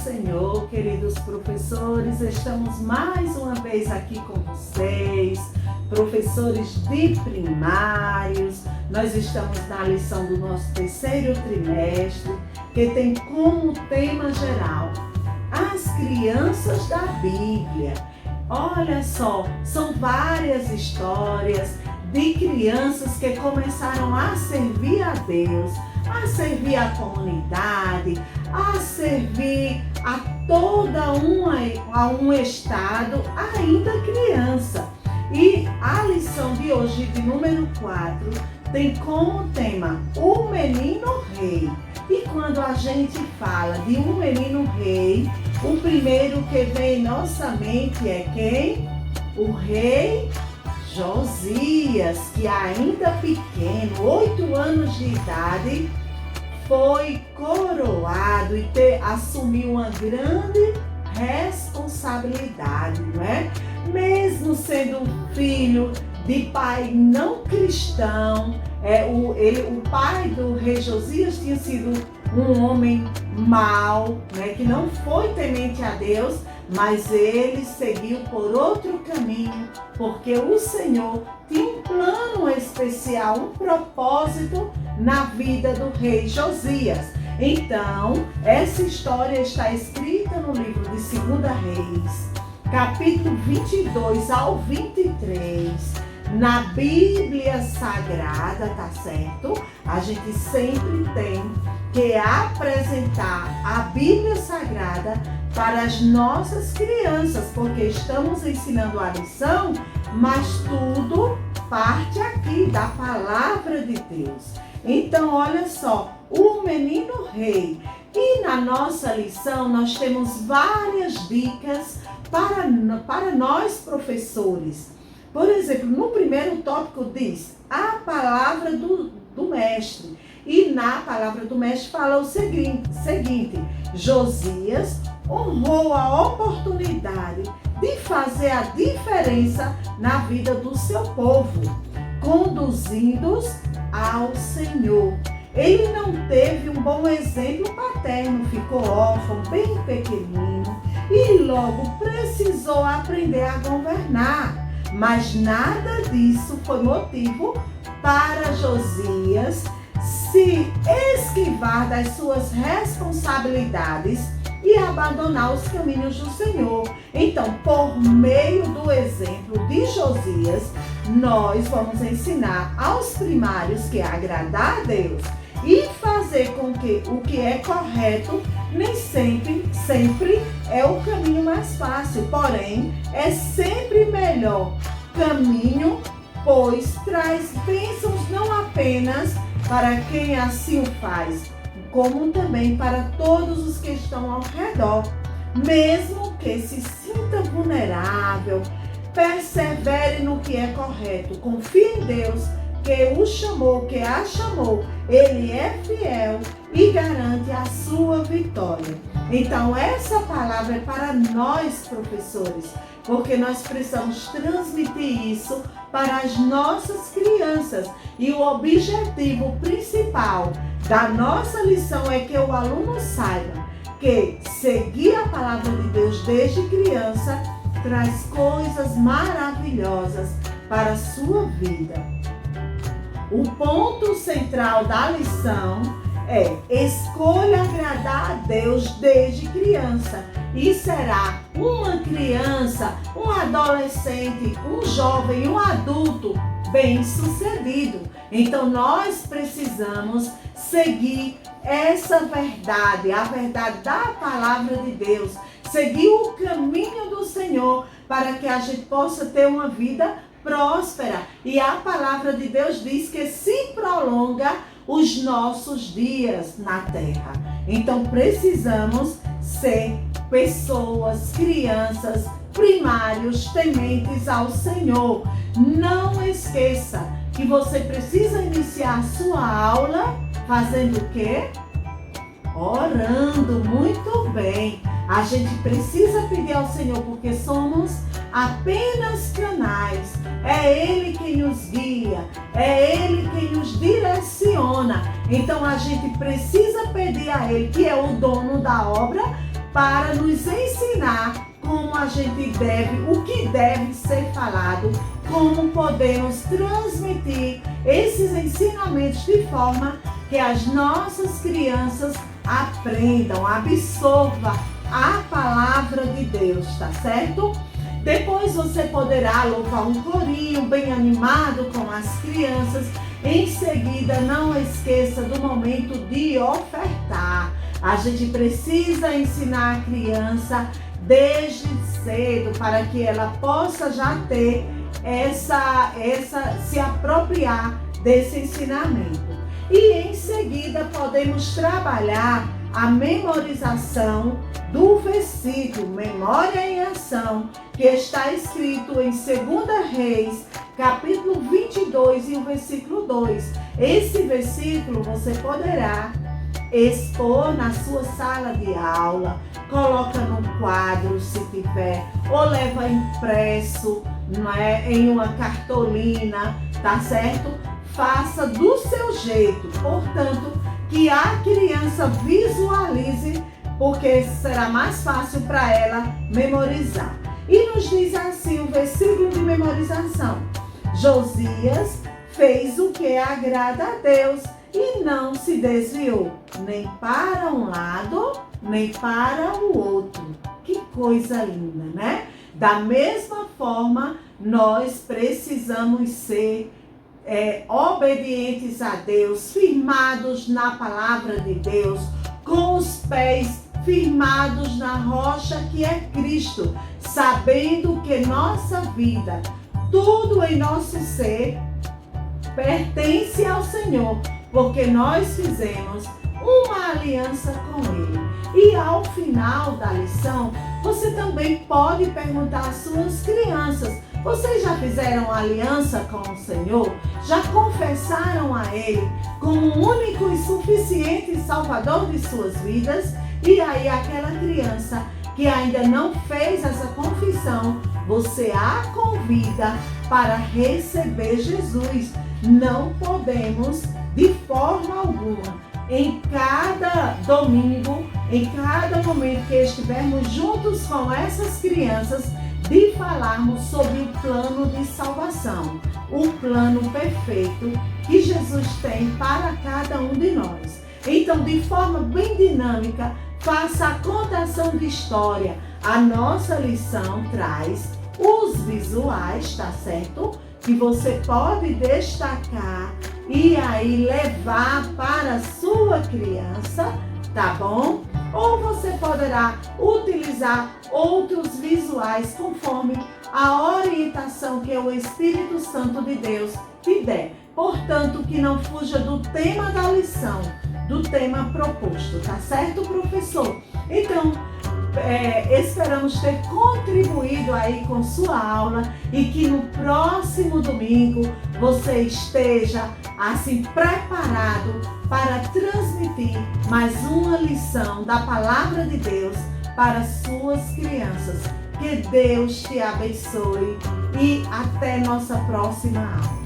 Senhor, queridos professores, estamos mais uma vez aqui com vocês, professores de primários. Nós estamos na lição do nosso terceiro trimestre, que tem como tema geral as crianças da Bíblia. Olha só, são várias histórias de crianças que começaram a servir a Deus, a servir a comunidade, a servir a um estado ainda criança. E a lição de hoje, de número 4, tem como tema o menino rei. E quando a gente fala de um menino rei, o primeiro que vem em nossa mente é quem? O rei Josias, que ainda pequeno, 8 anos de idade, foi coroado e assumiu uma grande responsabilidade, não é? Mesmo sendo filho de pai não cristão, o pai do rei Josias tinha sido um homem mau, né, que não foi temente a Deus, mas ele seguiu por outro caminho, porque o Senhor tinha um plano especial, um propósito na vida do rei Josias. Então, essa história está escrita no livro de 2 Reis, capítulo 22 ao 23. Na Bíblia Sagrada, tá certo? A gente sempre tem que apresentar a Bíblia Sagrada para as nossas crianças, porque estamos ensinando a lição, mas tudo parte aqui da palavra de Deus. Então, olha só, o menino rei. E na nossa lição nós temos várias dicas para nós professores. Por exemplo, no primeiro tópico diz a palavra do mestre. E na palavra do mestre fala o seguinte: Josias honrou a oportunidade de fazer a diferença na vida do seu povo, conduzindo-os ao Senhor. Ele não teve um bom exemplo paterno, ficou órfão, bem pequenino, e logo precisou aprender a governar. Mas nada disso foi motivo para Josias se esquivar das suas responsabilidades e abandonar os caminhos do Senhor. Então, por meio do exemplo de Josias, nós vamos ensinar aos primários que agradar a Deus e fazer com que o que é correto nem sempre é o caminho mais fácil, porém é sempre melhor caminho, pois traz bênçãos não apenas para quem assim o faz, como também para todos os que estão ao redor. Mesmo que se sinta vulnerável, persevere no que é correto, confie em Deus, que o chamou, que a chamou, ele é fiel e garante a sua vitória. Então, essa palavra é para nós, professores, porque nós precisamos transmitir isso para as nossas crianças. E o objetivo principal da nossa lição é que o aluno saiba que seguir a palavra de Deus desde criança traz coisas maravilhosas para a sua vida. O ponto central da lição é: escolha agradar a Deus desde criança e será uma criança, um adolescente, um jovem, um adulto bem-sucedido. Então nós precisamos seguir essa verdade, a verdade da palavra de Deus, seguir o caminho do Senhor para que a gente possa ter uma vida próspera. E a palavra de Deus diz que se prolonga os nossos dias na terra. Então precisamos ser pessoas, crianças, primários, tementes ao Senhor. Não esqueça que você precisa iniciar a sua aula fazendo o quê? Orando. Muito bem. A gente precisa pedir ao Senhor, porque somos apenas canais. É Ele quem nos guia, é Ele quem nos direciona. Então a gente precisa pedir a Ele, que é o dono da obra, para nos ensinar como a gente deve, o que deve ser falado, como podemos transmitir esses ensinamentos de forma que as nossas crianças aprendam, absorvam a palavra de Deus, tá certo? Depois você poderá louvar um corinho bem animado com as crianças. Em seguida, não esqueça do momento de ofertar. A gente precisa ensinar a criança desde cedo para que ela possa já ter se apropriar desse ensinamento. E em seguida podemos trabalhar a memorização do versículo Memória em Ação, que está escrito em 2 Reis, capítulo 22 e o versículo 2. Esse versículo você poderá expor na sua sala de aula, coloca no quadro se tiver, ou leva impresso, não é, em uma cartolina, tá certo? Faça do seu jeito, portanto, que a criança visualize, porque será mais fácil para ela memorizar. E nos diz assim o versículo de memorização: Josias fez o que agrada a Deus e não se desviou, nem para um lado, nem para o outro. Que coisa linda, né? Da mesma forma, nós precisamos ser obedientes a Deus, firmados na palavra de Deus, com os pés firmados na rocha que é Cristo, sabendo que nossa vida, tudo em nosso ser, pertence ao Senhor, porque nós fizemos uma aliança com Ele. E ao final da lição, você também pode perguntar às suas crianças: vocês já fizeram aliança com o Senhor? Já confessaram a Ele como o único e suficiente Salvador de suas vidas? E aí aquela criança que ainda não fez essa confissão, você a convida para receber Jesus. Não podemos, de forma alguma, em cada domingo, em cada momento que estivermos juntos com essas crianças, de falarmos sobre o plano de salvação, o plano perfeito que Jesus tem para cada um de nós. Então, de forma bem dinâmica, faça a contação de história. A nossa lição traz os visuais, tá certo? Que você pode destacar e aí levar para a sua criança, tá bom? Ou você poderá utilizar outros visuais conforme a orientação que o Espírito Santo de Deus te der. Portanto, que não fuja do tema da lição, do tema proposto, tá certo, professor? Então, esperamos ter contribuído aí com sua aula e que no próximo domingo você esteja assim preparado para transmitir mais uma lição da Palavra de Deus para suas crianças. Que Deus te abençoe e até nossa próxima aula.